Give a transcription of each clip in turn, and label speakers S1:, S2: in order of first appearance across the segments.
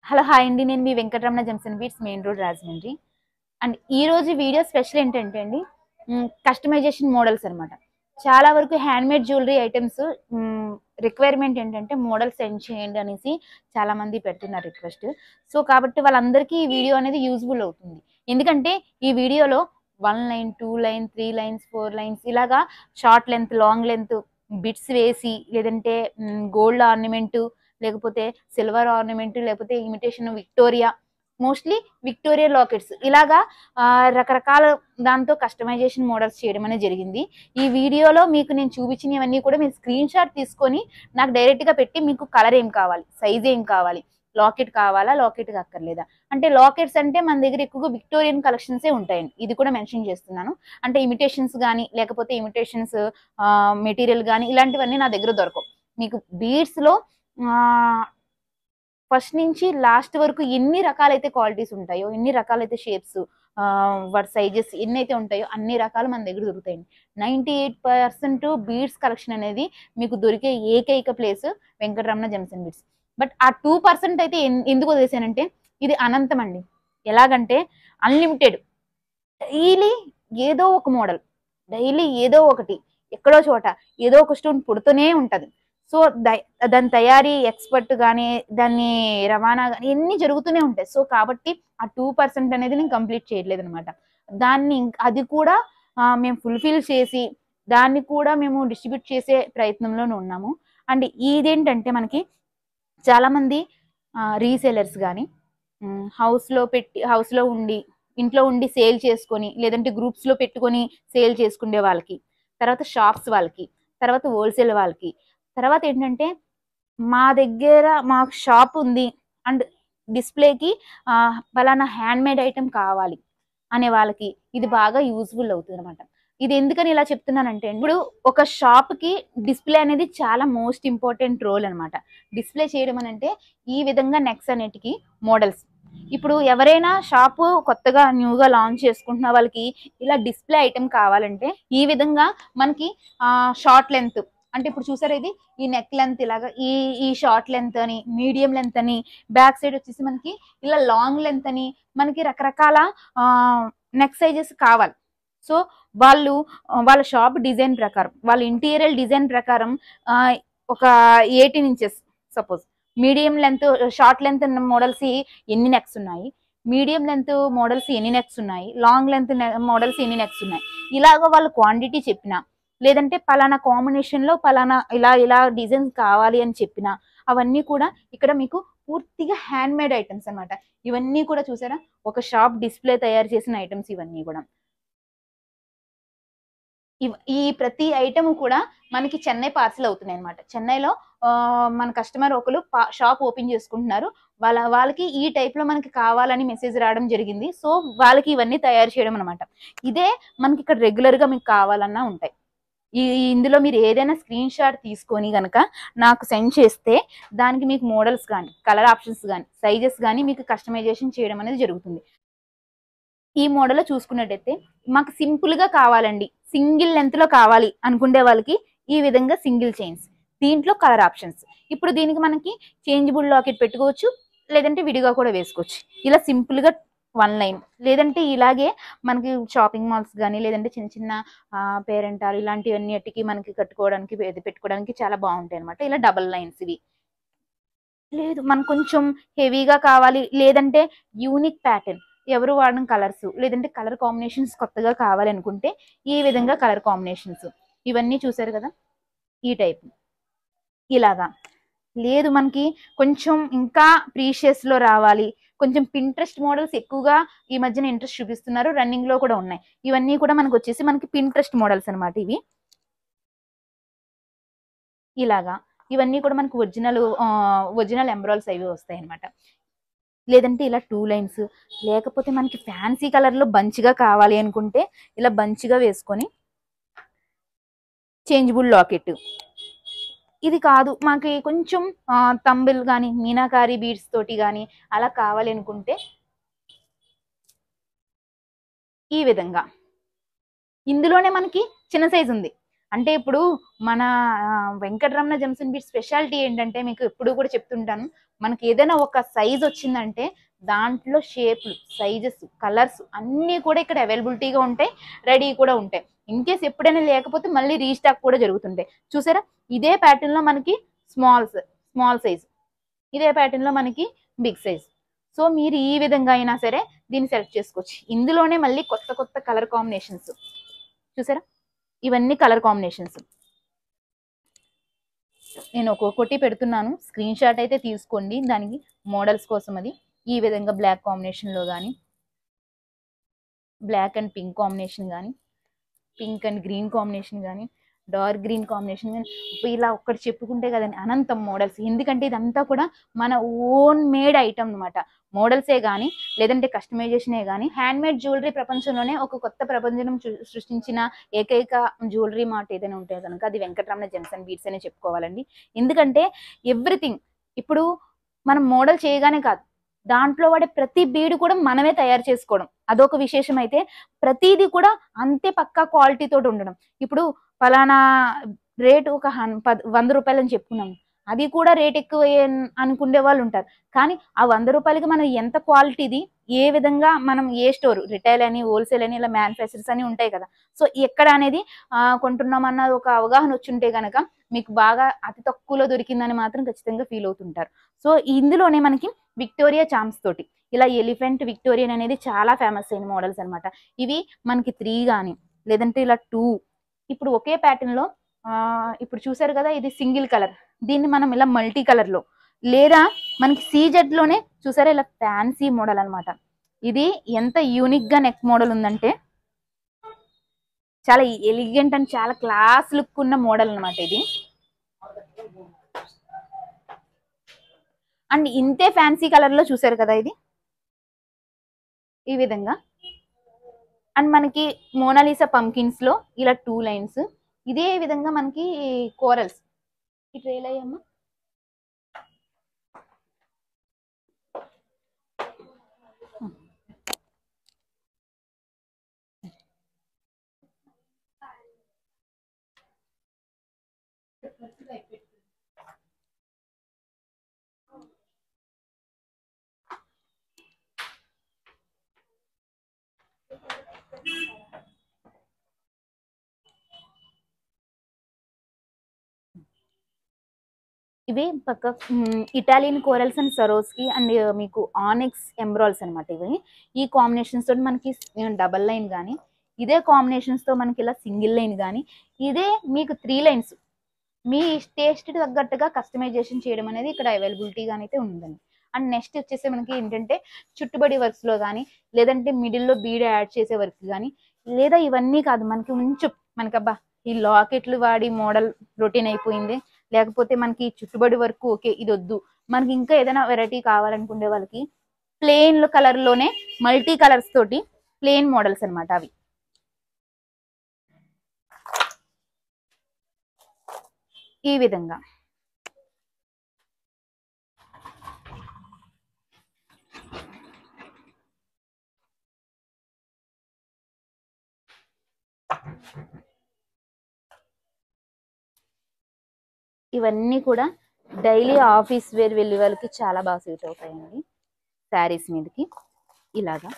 S1: Hello hi అండి, నేను మీ Venkataramana junction beats main road Rajahmundry. And ఈ రోజు వీడియో స్పెషల్ ఏంటంటే అండి, కస్టమైజేషన్ మోడల్స్ అనమాట. చాలా వరకు హ్యాండ్మేడ్ జ్యువెలరీ ఐటమ్స్ రిక్వైర్మెంట్ ఏంటంటే మోడల్ సెండ్ చేయండి అనేసి చాలా మంది పెడుతున్నారు రిక్వెస్ట్. సో కాబట్టి వాళ్ళందరికీ ఈ వీడియో అనేది యూజ్ఫుల్ అవుతుంది. ఎందుకంటే ఈ వీడియోలో 1 లైన్ 2 లైన్ 3 లైన్స్ 4 లైన్స్ ఇలాగా short length long length bits వేసి, లేదంటే గోల్డ్ ఆర్నమెంట్, లేకపోతే సిల్వర్ ఆర్నమెంట్, లేకపోతే imitation Victoria, mostly Victoria lockets, ఇలాగా రకరకాల దాంతో కస్టమైజేషన్ మోడల్స్ చేయడం అనేది జరిగింది. ఈ వీడియోలో మీకు నేను చూపించినవన్నీ కూడా మీరు స్క్రీన్ షాట్ తీసుకొని నాకు డైరెక్ట్గా పెట్టి, మీకు కలర్ ఏం కావాలి, సైజ్ ఏం కావాలి, లాకెట్ కావాలా, లాకెట్ అక్కర్లేదా, అంటే లాకెట్స్ అంటే మన దగ్గర ఎక్కువగా విక్టోరియన్ కలెక్షన్సే ఉంటాయండి. ఇది కూడా మెన్షన్ చేస్తున్నాను. అంటే ఇమిటేషన్స్ కానీ, లేకపోతే ఇమిటేషన్స్ మెటీరియల్ కానీ, ఇలాంటివన్నీ నా దగ్గర దొరకవు. మీకు బీడ్స్లో ఫస్ట్ నుంచి లాస్ట్ వరకు ఎన్ని రకాలైతే క్వాలిటీస్ ఉంటాయో, ఎన్ని రకాలైతే షేప్స్, వాటి సైజెస్ ఎన్నైతే ఉంటాయో అన్ని రకాలు మన దగ్గర దొరుకుతాయండి. 98% బీడ్స్ కలెక్షన్ అనేది మీకు దొరికే ఏకైక place Venkataramana junction beads. But ఆ 2% అయితే ఎందుకు వదిలేసానంటే, ఇది అనంతం అండి. ఎలాగంటే అన్లిమిటెడ్, డైలీ ఏదో ఒక మోడల్, డైలీ ఏదో ఒకటి, ఎక్కడో చోట ఏదో ఒక స్టోన్ పుడుతూనే ఉంటుంది. సో దాని తయారీ ఎక్స్పర్ట్ కానీ, దాన్ని రవాణా కానీ ఎన్ని జరుగుతూనే ఉంటాయి. సో కాబట్టి ఆ 2% అనేది నేను కంప్లీట్ చేయట్లేదు అనమాట. దాన్ని అది కూడా మేము ఫుల్ఫిల్ చేసి, దాన్ని కూడా మేము డిస్ట్రిబ్యూట్ చేసే ప్రయత్నంలోనే ఉన్నాము. అండ్ ఇదేంటంటే మనకి చాలామంది రీసేలర్స్ కానీ, హౌస్లో ఉండి, ఇంట్లో ఉండి సేల్ చేసుకొని, లేదంటే గ్రూప్స్లో పెట్టుకొని సేల్ చేసుకునే వాళ్ళకి, తర్వాత షాప్స్ వాళ్ళకి, తర్వాత హోల్సేల్ వాళ్ళకి, తర్వాత ఏంటంటే మా దగ్గర మాకు షాప్ ఉంది అండ్ డిస్ప్లేకి ఫలానా హ్యాండ్మేడ్ ఐటమ్ కావాలి అనే వాళ్ళకి ఇది బాగా యూజ్ఫుల్ అవుతుంది అనమాట. ఇది ఎందుకని ఇలా చెప్తున్నానంటే, ఇప్పుడు ఒక షాప్కి డిస్ప్లే అనేది చాలా మోస్ట్ ఇంపార్టెంట్ రోల్ అనమాట. డిస్ప్లే చేయడం అని అంటే ఈ విధంగా నెక్స్ అనేటికి మోడల్స్, ఇప్పుడు ఎవరైనా షాపు కొత్తగా న్యూగా లాంచ్ చేసుకుంటున్న వాళ్ళకి ఇలా డిస్ప్లే ఐటమ్ కావాలంటే ఈ విధంగా మనకి షార్ట్ లెంత్, అంటే ఇప్పుడు చూసారు ఇది ఈ నెక్ లెంత్ ఇలాగా ఈ షార్ట్ లెంత్ అని, మీడియం లెంత్ అని, బ్యాక్ సైడ్ వచ్చేసి మనకి ఇలా లాంగ్ లెంత్ అని, మనకి రకరకాల నెక్ సైజెస్ కావాలి. సో వాళ్ళ షాప్ డిజైన్ ప్రకారం, వాళ్ళ ఇంటీరియర్ డిజైన్ ప్రకారం ఒక 18 inches suppose medium length, short length models ఎన్ని నెక్స్ ఉన్నాయి, మీడియం లెంత్ మోడల్స్ ఎన్ని నెక్స్ ఉన్నాయి, లాంగ్ లెంత్ మోడల్స్ ఎన్ని నెక్స్ ఉన్నాయి, ఇలాగ వాళ్ళు క్వాంటిటీ చెప్పినా, లేదంటే పలానా కాంబినేషన్లో పలానా ఇలా డిజైన్స్ కావాలి అని చెప్పినా, అవన్నీ కూడా ఇక్కడ మీకు పూర్తిగా హ్యాండ్మేడ్ ఐటమ్స్ అనమాట. ఇవన్నీ కూడా చూసారా, ఒక షాప్ డిస్ప్లే తయారు చేసిన ఐటమ్స్ ఇవన్నీ కూడా. ఈ ప్రతి ఐటమ్ కూడా మనకి చెన్నై పార్సిల్ అవుతున్నాయి అనమాట. చెన్నైలో మన కస్టమర్ ఒకరు షాప్ ఓపెన్ చేసుకుంటున్నారు. వాళ్ళకి ఈ టైప్ లో మనకి కావాలని మెసేజ్ రావడం జరిగింది. సో వాళ్ళకి ఇవన్నీ తయారు చేయడం అనమాట. ఇదే మనకి ఇక్కడ రెగ్యులర్ గా మీకు కావాలన్నా ఉంటాయి. ఇందులో మీరు ఏదైనా స్క్రీన్ షాట్ తీసుకొని గనక నాకు సెండ్ చేస్తే దానికి మీకు మోడల్స్ కానీ, కలర్ ఆప్షన్స్ కానీ, సైజెస్ కానీ మీకు కస్టమైజేషన్ చేయడం అనేది జరుగుతుంది. ఈ మోడల్లో చూసుకున్నట్టయితే మాకు సింపుల్ గా కావాలండి, సింగిల్ లెంత్ లో కావాలి అనుకునే వాళ్ళకి ఈ విధంగా సింగిల్ చైన్స్, దీంట్లో కలర్ ఆప్షన్స్. ఇప్పుడు దీనికి మనకి చేంజబుల్ లాకెట్ పెట్టుకోవచ్చు, లేదంటే విడిగా కూడా వేసుకోవచ్చు. ఇలా సింపుల్ గా 1 లైన్, లేదంటే ఇలాగే మనకి షాపింగ్ మాల్స్ కానీ, లేదంటే చిన్న చిన్న పేరెంటాలు ఇలాంటివన్నిటికి మనకి కట్టుకోవడానికి పెట్టుకోవడానికి చాలా బాగుంటాయి అనమాట. ఇలా డబల్ లైన్స్ ఇవి. లేదు మనకు కొంచెం హెవీగా కావాలి, లేదంటే యూనిక్ ప్యాటర్న్, ఎవరు వాడడం కలర్స్, లేదంటే కలర్ కాంబినేషన్స్ కొత్తగా కావాలి అనుకుంటే ఈ విధంగా కలర్ కాంబినేషన్స్ ఇవన్నీ చూసారు కదా, ఈ టైప్. ఇలాగా లేదు మనకి కొంచెం ఇంకా ప్రీషియస్ లో రావాలి, కొంచెం పింట్రెస్ట్ మోడల్స్ ఎక్కువగా ఈ మధ్యన ఇంట్రెస్ట్ చూపిస్తున్నారు, రన్నింగ్ లో కూడా ఉన్నాయి. ఇవన్నీ కూడా మనకు వచ్చేసి మనకి పింట్రెస్ట్ మోడల్స్ అనమాట. ఇవి ఇలాగా ఇవన్నీ కూడా మనకు ఒరిజినల్ ఎంబ్రాయిల్స్ అవి వస్తాయి అనమాట. లేదంటే ఇలా 2 లైన్స్, లేకపోతే మనకి ఫ్యాన్సీ కలర్ లో బంచిగా కావాలి అనుకుంటే ఇలా బంచిగా వేసుకొని చేంజబుల్ లాకెట్. ఇది కాదు మాకు కొంచెం తంబిల్ కానీ, మీనాకారి బీడ్స్ తోటి కానీ అలా కావాలి అనుకుంటే ఈ విధంగా. ఇందులోనే మనకి చిన్న సైజు ఉంది, అంటే ఇప్పుడు మన Venkataramana gems and beads speciality ఏంటంటే, మీకు ఎప్పుడు కూడా చెప్తుంటాను, మనకి ఏదైనా ఒక సైజ్ వచ్చిందంటే దాంట్లో షేప్లు, సైజెస్, కలర్స్ అన్నీ కూడా ఇక్కడ అవైలబిలిటీగా ఉంటాయి, రెడీ కూడా ఉంటాయి. ఇన్ కేస్ ఎప్పుడైనా లేకపోతే మళ్ళీ రీస్టాక్ కూడా జరుగుతుంటాయి. చూసారా, ఇదే ప్యాటర్న్ లో మనకి స్మాల్ సైజ్, ఇదే ప్యాటర్న్ లో మనకి బిగ్ సైజ్. సో మీరు ఈ విధంగా అయినా సరే దీన్ని సెలెక్ట్ చేసుకోవచ్చు. ఇందులోనే మళ్ళీ కొత్త కొత్త కలర్ కాంబినేషన్స్ చూసారా, ఇవన్నీ కలర్ కాంబినేషన్స్. నేను ఒక్కొక్కటి పెడుతున్నాను, స్క్రీన్ షాట్ అయితే తీసుకోండి దానికి మోడల్స్ కోసం. అది ఈ విధంగా బ్లాక్ కాంబినేషన్ లో కానీ, బ్లాక్ అండ్ పింక్ కాంబినేషన్ కానీ, పింక్ అండ్ గ్రీన్ కాంబినేషన్ కానీ, డార్క్ గ్రీన్ కాంబినేషన్ కానీ, ఇలా ఒక్కటి చెప్పుకుంటే కదండి అనంతం మోడల్స్. ఎందుకంటే ఇదంతా కూడా మన ఓన్ మేడ్ ఐటమ్ అనమాట. మోడల్సే కానీ లేదంటే కస్టమైజేషనే కానీ, హ్యాండ్ మేడ్ జ్యువెలరీ ప్రపంచంలోనే ఒక కొత్త ప్రపంచం సృష్టించిన ఏకైక జ్యువెలరీ మార్ట్ ఏదైనా ఉంటే కనుక అది వెంకటరమణ జెమ్స్ అండ్ బీట్స్ అనే చెప్పుకోవాలండి. ఎందుకంటే ఎవ్రీథింగ్ ఇప్పుడు మనం మోడల్ చేయగానే కాదు, దాంట్లో వాడే ప్రతి బీడు కూడా మనమే తయారు చేసుకోవడం అదొక విశేషం. అయితే ప్రతిదీ కూడా అంతే పక్కా క్వాలిటీ తోటి ఉండడం. ఇప్పుడు ఫలానా రేటు ఒక 100 రూపాయలు అని చెప్పుకున్నాం, అది కూడా రేట్ ఎక్కువ అనుకునే వాళ్ళు ఉంటారు. కానీ ఆ 100 రూపాయలకి మనం ఎంత క్వాలిటీది, ఏ విధంగా మనం ఏ స్టోర్, రిటైల్ అని, హోల్సేల్ అని, ఇలా మ్యానుఫ్యాక్చర్స్ అని ఉంటాయి కదా. సో ఎక్కడ అనేది కొంటున్నామన్న ఒక అవగాహన వచ్చుంటే కనుక మీకు బాగా అతి తక్కువలో దొరికిందని మాత్రం ఖచ్చితంగా ఫీల్ అవుతుంటారు. సో ఇందులోనే మనకి విక్టోరియా చామ్స్ తోటి ఇలా ఎలిఫెంట్ విక్టోరియన్ అనేది చాలా ఫేమస్ అయిన మోడల్స్ అనమాట. ఇవి మనకి 3 కానీ లేదంటే ఇలా 2, ఇప్పుడు ఒకే ప్యాటర్న్ లో ఇప్పుడు చూసారు కదా, ఇది సింగిల్ కలర్, దీన్ని మనం ఇలా మల్టీ కలర్ లో, లేదా మనకి సీజెడ్ లోనే చూసారా ఇలా ఫ్యాన్సీ మోడల్ అనమాట. ఇది ఎంత యూనిక్ గా నెక్ మోడల్ ఉందంటే చాలా ఎలిగెంట్ అండ్ చాలా క్లాస్ లుక్ ఉన్న మోడల్ అనమాట ఇది. అండ్ ఇంతే ఫ్యాన్సీ కలర్ లో చూసారు కదా ఇది ఈ విధంగా. అండ్ మనకి మోనాలిసా పంకిన్స్ లో ఇలా 2 లైన్స్, ఇదే విధంగా మనకి కోరల్స్ ఈ ట్రైల్ అయ్యమ్మా. ఇవి పక్క ఇటాలియన్ కోరల్స్ అండ్ సరోస్కి అండ్ మీకు ఆనిక్స్ ఎంబ్రాయిల్స్ అనమాట. ఇవి ఈ కాంబినేషన్స్ తోటి మనకి డబల్ లైన్ కానీ, ఇదే కాంబినేషన్స్ తో మనకి ఇలా సింగిల్ లైన్ కానీ, ఇదే మీకు 3 లైన్స్ మీ టేస్ట్ తగ్గట్టుగా కస్టమైజేషన్ చేయడం అనేది ఇక్కడ అవైలబిలిటీగా అయితే ఉందండి. అండ్ నెక్స్ట్ వచ్చేసి మనకి ఏంటంటే చుట్టుబడి వర్క్స్ లో కానీ, లేదంటే మిడిల్లో బీడ్ యాడ్ చేసే వర్క్ కానీ, లేదా ఇవన్నీ కాదు మనకి మనకబ్బా ఈ లాకెట్లు వాడి మోడల్ రొటీన్ అయిపోయింది, లేకపోతే మనకి చుట్టుబడి వరకు ఓకే ఇది వద్దు, మనకి ఇంకా ఏదైనా వెరైటీ కావాలనుకునే వాళ్ళకి ప్లెయిన్ కలర్ లోనే మల్టీ కలర్స్ తోటి ప్లెయిన్ మోడల్స్ అనమాట. అవి ఈ విధంగా ఇవన్నీ కూడా డైలీ ఆఫీస్ వేర్ వెళ్ళే వాళ్ళకి చాలా బాగా సూట్ అవుతాయండి. శారీస్ మీదకి ఇలాగా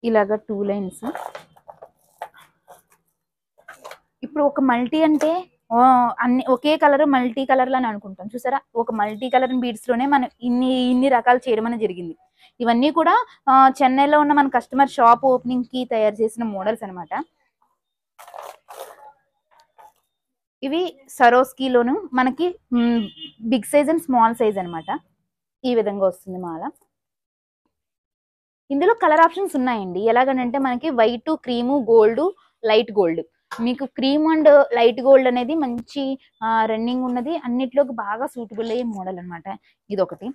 S1: ఇలాగా 2 లైన్స్. ఇప్పుడు ఒక మల్టీ అంటే అన్ని ఒకే కలర్ మల్టీ కలర్ అని అనుకుంటాం, చూసారా ఒక మల్టీ కలర్ బీడ్స్ లోనే మనం ఇన్ని రకాలు చేయడం అనేది జరిగింది. ఇవన్నీ కూడా చెన్నైలో ఉన్న మన కస్టమర్ షాప్ ఓపెనింగ్ కి తయారు చేసిన మోడల్స్ అనమాట. ఇవి సరోస్కీలోను మనకి big size and small size అనమాట. ఈ విధంగా వస్తుంది మాల. ఇందులో కలర్ ఆప్షన్స్ ఉన్నాయండి. ఎలాగనంటే మనకి white, cream, gold, light gold. మీకు క్రీమ్ అండ్ లైట్ గోల్డ్ అనేది మంచి రన్నింగ్ ఉన్నది, అన్నిట్లోకి బాగా సూటబుల్ అయ్యే మోడల్ అనమాట ఇది ఒకటి.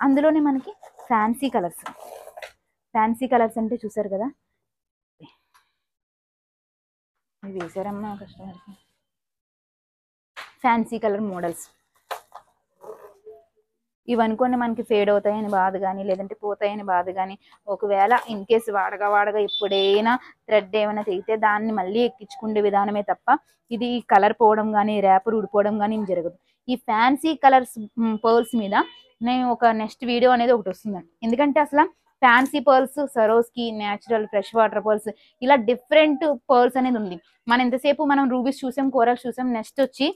S1: అందులోనే మనకి ఫ్యాన్సీ ఫ్యాన్సీ కలర్స్ అంటే చూసారు కదా, ఇవి వేసారమ్మా కస్టమర్కి. ఫ్యాన్సీ కలర్ మోడల్స్ ఇవనుకోండి మనకి ఫేడ్ అవుతాయని బాధ కానీ, లేదంటే పోతాయని బాధ కానీ, ఒకవేళ ఇన్ కేసు వాడగా ఎప్పుడైనా థ్రెడ్ ఏమైనా తెగితే దాన్ని మళ్ళీ ఎక్కించుకునే విధానమే తప్ప ఇది కలర్ పోవడం కానీ, ర్యాపర్ ఊడిపోవడం కానీ ఏం జరగదు. ఈ ఫ్యాన్సీ కలర్స్ పర్ల్స్ మీద నేను ఒక నెక్స్ట్ వీడియో అనేది ఒకటి వస్తుందండి. ఎందుకంటే అసలు fancy pearls, సరోస్కి, natural, fresh water pearls, ఇలా డిఫరెంట్ పర్ల్స్ అనేది ఉంది. మనం ఎంతసేపు మనం రూబీస్ చూసాం, కోరల్స్ చూసాం. నెక్స్ట్ వచ్చి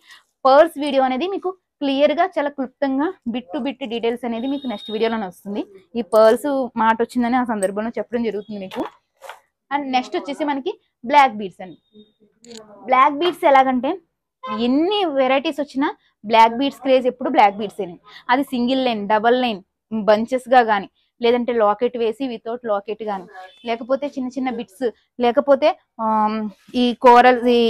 S1: పర్ల్స్ వీడియో అనేది మీకు క్లియర్ గా చాలా క్లుప్తంగా బిట్ టు బిట్ డీటెయిల్స్ అనేది మీకు నెక్స్ట్ వీడియోలోనే వస్తుంది. ఈ పర్ల్స్ మాట వచ్చిందని ఆ సందర్భంలో చెప్పడం జరుగుతుంది మీకు. అండ్ నెక్స్ట్ వచ్చేసి మనకి బ్లాక్ బీడ్స్ అండి. బ్లాక్ బీడ్స్ ఎలాగంటే ఎన్ని వెరైటీస్ వచ్చినా బ్లాక్ బీడ్స్ క్రేజ్ ఎప్పుడు బ్లాక్ బీడ్స్ అని. అది single line, double line, bunches గా కానీ, లేదంటే లాకెట్ వేసి వితౌట్ లాకెట్ కానీ, లేకపోతే చిన్న చిన్న బిట్స్, లేకపోతే ఈ కోరల్, ఈ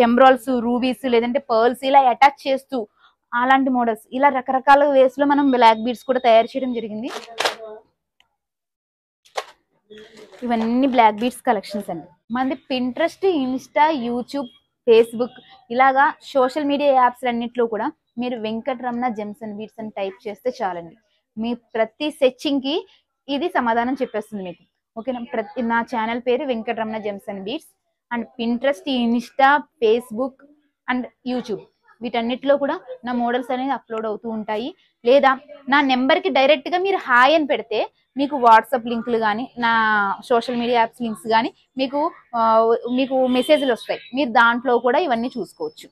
S1: ఎంబ్రాల్స్, రూబీస్, లేదంటే పర్ల్స్ ఇలా అటాచ్ చేస్తూ అలాంటి మోడల్స్, ఇలా రకరకాల వేస్ లో మనం బ్లాక్ బీడ్స్ కూడా తయారు చేయడం జరిగింది. ఇవన్నీ బ్లాక్ బీడ్స్ కలెక్షన్స్ అండి. మనది పింట్రెస్ట్, ఇన్స్టా, యూట్యూబ్, ఫేస్బుక్ ఇలాగా సోషల్ మీడియా యాప్స్ అన్నింటిలో కూడా మీరు వెంకటరమణ జెమ్స్ అండ్ బీడ్స్ అని టైప్ చేస్తే చాలండి. మీ ప్రతి సెర్చింగ్ కి ఇది సమాధానం చెప్పేస్తుంది మీకు. ఓకేనా. నా ఛానల్ పేరు Venkataramana gems and beads. And Pinterest, Insta, Facebook and YouTube వీటన్నిటిలో కూడా నా మోడల్స్ అనేది అప్లోడ్ అవుతూ ఉంటాయి. లేదా నా నెంబర్కి డైరెక్ట్గా మీరు హాయ్ అని పెడితే మీకు వాట్సాప్ లింకులు కానీ, నా సోషల్ మీడియా యాప్స్ లింక్స్ కానీ మీకు మెసేజ్లు వస్తాయి. మీరు దాంట్లో కూడా ఇవన్నీ చూసుకోవచ్చు.